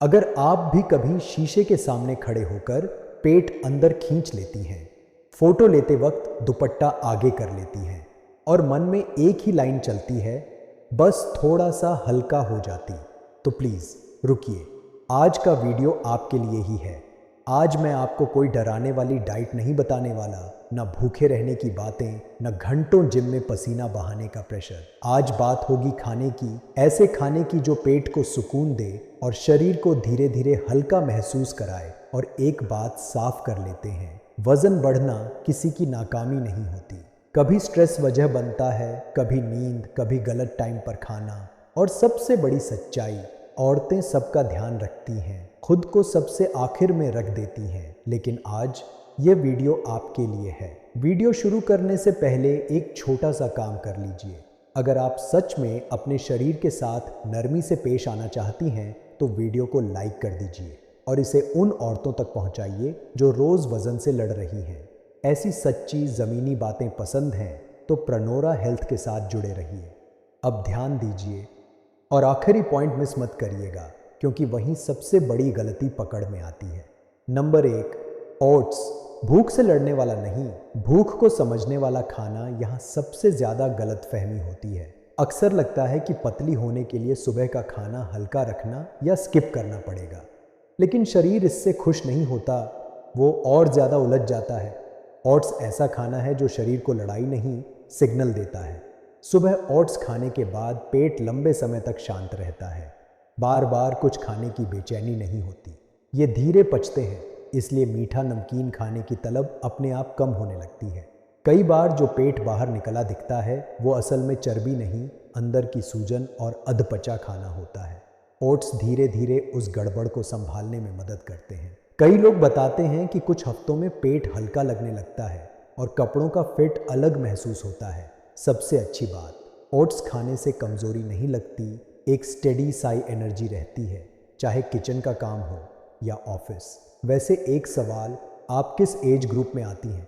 अगर आप भी कभी शीशे के सामने खड़े होकर पेट अंदर खींच लेती हैं, फोटो लेते वक्त दुपट्टा आगे कर लेती हैं और मन में एक ही लाइन चलती है, बस थोड़ा सा हल्का हो जाती, तो प्लीज़ रुकिए। आज का वीडियो आपके लिए ही है। आज मैं आपको कोई डराने वाली डाइट नहीं बताने वाला, न भूखे रहने की बातें, न घंटों जिम में पसीना बहाने का प्रेशर। आज बात होगी खाने की, ऐसे खाने की जो पेट को सुकून दे और शरीर को धीरे धीरे हल्का महसूस कराए। और एक बात साफ कर लेते हैं, वजन बढ़ना किसी की नाकामी नहीं होती। कभी स्ट्रेस वजह बनता है, कभी नींद, कभी गलत टाइम पर खाना, और सबसे बड़ी सच्चाई, औरतें सबका ध्यान रखती हैं, खुद को सबसे आखिर में रख देती हैं। लेकिन आज ये वीडियो आपके लिए है। वीडियो शुरू करने से पहले एक छोटा सा काम कर लीजिए। अगर आप सच में अपने शरीर के साथ नरमी से पेश आना चाहती हैं तो वीडियो को लाइक कर दीजिए और इसे उन औरतों तक पहुंचाइए जो रोज़ वज़न से लड़ रही हैं। ऐसी सच्ची ज़मीनी बातें पसंद हैं तो प्रनोरा हेल्थ के साथ जुड़े रहिए। अब ध्यान दीजिए और आखिरी पॉइंट मिस मत करिएगा, क्योंकि वहीं सबसे बड़ी गलती पकड़ में आती है। Number 1, oats. भूख से लड़ने वाला नहीं, भूख को समझने वाला खाना यहाँ सबसे ज़्यादा गलतफहमी होती है। अक्सर लगता है कि पतली होने के लिए सुबह का खाना हल्का रखना या स्किप करना पड़ेगा, लेकिन शरीर इससे खुश नहीं होता, वो और ज़्यादा उलझ जाता है। ओट्स ऐसा खाना है जो शरीर को लड़ाई नहीं, सिग्नल देता है। सुबह ओट्स खाने के बाद पेट लंबे समय तक शांत रहता है, बार बार कुछ खाने की बेचैनी नहीं होती। ये धीरे पचते हैं, इसलिए मीठा नमकीन खाने की तलब अपने आप कम होने लगती है। कई बार जो पेट बाहर निकला दिखता है वो असल में चर्बी नहीं, अंदर की सूजन और अधपचा खाना होता है। ओट्स धीरे धीरे उस गड़बड़ को संभालने में मदद करते हैं। कई लोग बताते हैं कि कुछ हफ्तों में पेट हल्का लगने लगता है और कपड़ों का फिट अलग महसूस होता है। सबसे अच्छी बात, ओट्स खाने से कमज़ोरी नहीं लगती, एक स्टेडी साई एनर्जी रहती है, चाहे किचन का काम हो या ऑफिस। वैसे एक सवाल, आप किस एज ग्रुप में आती हैं?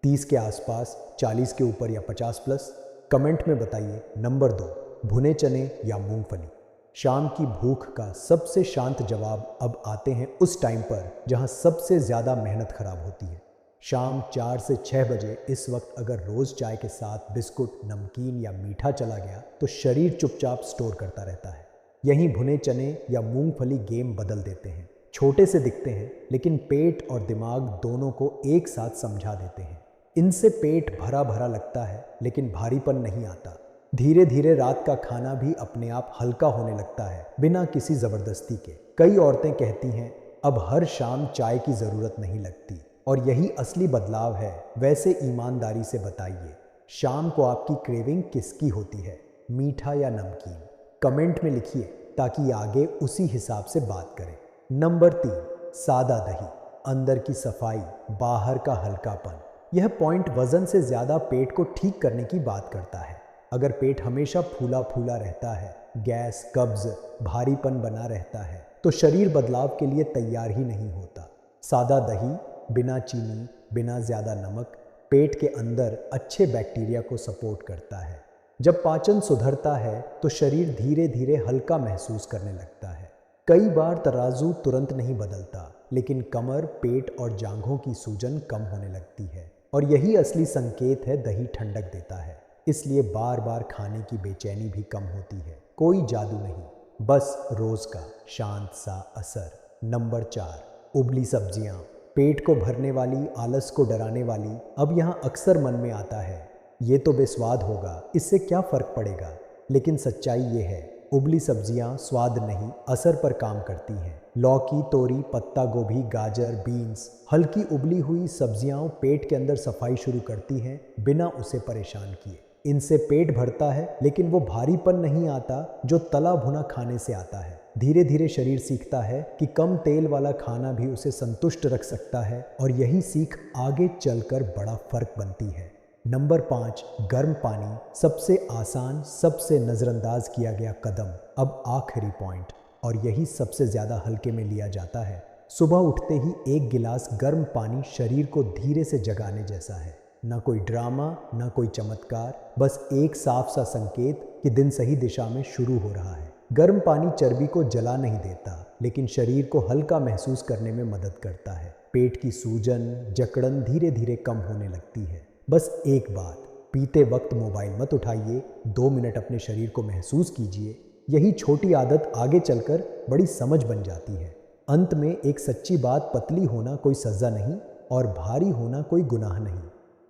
30 के आसपास, 40 के ऊपर या 50 प्लस? कमेंट में बताइए। नंबर 2, भुने चने या मूंगफली। शाम की भूख का सबसे शांत जवाब अब आते हैं उस टाइम पर जहां सबसे ज़्यादा मेहनत खराब होती है। शाम 4 से 6 बजे इस वक्त अगर रोज़ चाय के साथ बिस्कुट, नमकीन या मीठा चला गया तो शरीर चुपचाप स्टोर करता रहता है। यहीं भुने चने या मूंगफली गेम बदल देते हैं। छोटे से दिखते हैं लेकिन पेट और दिमाग दोनों को एक साथ समझा देते हैं। इनसे पेट भरा भरा लगता है लेकिन भारीपन नहीं आता। धीरे धीरे रात का खाना भी अपने आप हल्का होने लगता है, बिना किसी ज़बरदस्ती के। कई औरतें कहती हैं अब हर शाम चाय की ज़रूरत नहीं लगती, और यही असली बदलाव है। वैसे ईमानदारी से बताइए, शाम को आपकी क्रेविंग किसकी होती है, मीठा या नमकीन? कमेंट में लिखिए ताकि आगे उसी हिसाब से बात करें। नंबर 3, सादा दही। अंदर की सफाई, बाहर का हल्कापन। यह पॉइंट वज़न से ज़्यादा पेट को ठीक करने की बात करता है। अगर पेट हमेशा फूला फूला रहता है, गैस, कब्ज़, भारीपन बना रहता है, तो शरीर बदलाव के लिए तैयार ही नहीं होता। सादा दही, बिना चीनी, बिना ज़्यादा नमक, पेट के अंदर अच्छे बैक्टीरिया को सपोर्ट करता है। जब पाचन सुधरता है तो शरीर धीरे धीरे हल्का महसूस करने लगता है। कई बार तराजू तुरंत नहीं बदलता, लेकिन कमर, पेट और जांघों की सूजन कम होने लगती है, और यही असली संकेत है दही ठंडक देता है। इसलिए बार बार खाने की बेचैनी भी कम होती है। कोई जादू नहीं, बस रोज़ का शांत सा असर। नंबर 4, उबली सब्जियां। पेट को भरने वाली, आलस को डराने वाली। अब यहाँ अक्सर मन में आता है, ये तो बेस्वाद होगा, इससे क्या फ़र्क पड़ेगा? लेकिन सच्चाई ये है, उबली सब्जियां स्वाद नहीं, असर पर काम करती हैं। लौकी, तोरी, पत्ता गोभी, गाजर, बीन्स, हल्की उबली हुई सब्जियां पेट के अंदर सफाई शुरू करती हैं बिना उसे परेशान किए। इनसे पेट भरता है, लेकिन वो भारीपन नहीं आता जो तला भुना खाने से आता है। धीरे धीरे शरीर सीखता है कि कम तेल वाला खाना भी उसे संतुष्ट रख सकता है, और यही सीख आगे चलकर बड़ा फर्क बनती है। नंबर 5, गर्म पानी। सबसे आसान, सबसे नज़रअंदाज किया गया कदम। अब आखिरी पॉइंट, और यही सबसे ज़्यादा हल्के में लिया जाता है। सुबह उठते ही एक गिलास गर्म पानी शरीर को धीरे से जगाने जैसा है। ना कोई ड्रामा, ना कोई चमत्कार, बस एक साफ सा संकेत कि दिन सही दिशा में शुरू हो रहा है। गर्म पानी चर्बी को जला नहीं देता, लेकिन शरीर को हल्का महसूस करने में मदद करता है। पेट की सूजन, जकड़न धीरे धीरे कम होने लगती है। बस एक बात, पीते वक्त मोबाइल मत उठाइए, 2 मिनट अपने शरीर को महसूस कीजिए। यही छोटी आदत आगे चलकर बड़ी समझ बन जाती है। अंत में एक सच्ची बात, पतली होना कोई सज़ा नहीं और भारी होना कोई गुनाह नहीं।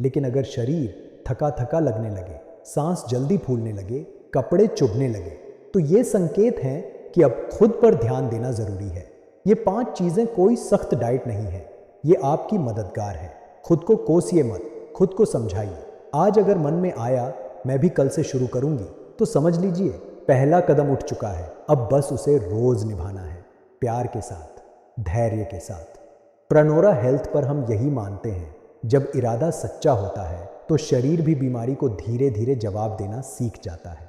लेकिन अगर शरीर थका थका लगने लगे, सांस जल्दी फूलने लगे, कपड़े चुभने लगे, तो ये संकेत हैं कि अब खुद पर ध्यान देना ज़रूरी है। ये 5 चीज़ें कोई सख्त डाइट नहीं है, ये आपकी मददगार है। खुद को कोसिए मत, खुद को समझाइए। आज अगर मन में आया मैं भी कल से शुरू करूंगी, तो समझ लीजिए पहला कदम उठ चुका है। अब बस उसे रोज निभाना है, प्यार के साथ, धैर्य के साथ। प्रणोरा हेल्थ पर हम यही मानते हैं, जब इरादा सच्चा होता है तो शरीर भी बीमारी को धीरे धीरे जवाब देना सीख जाता है।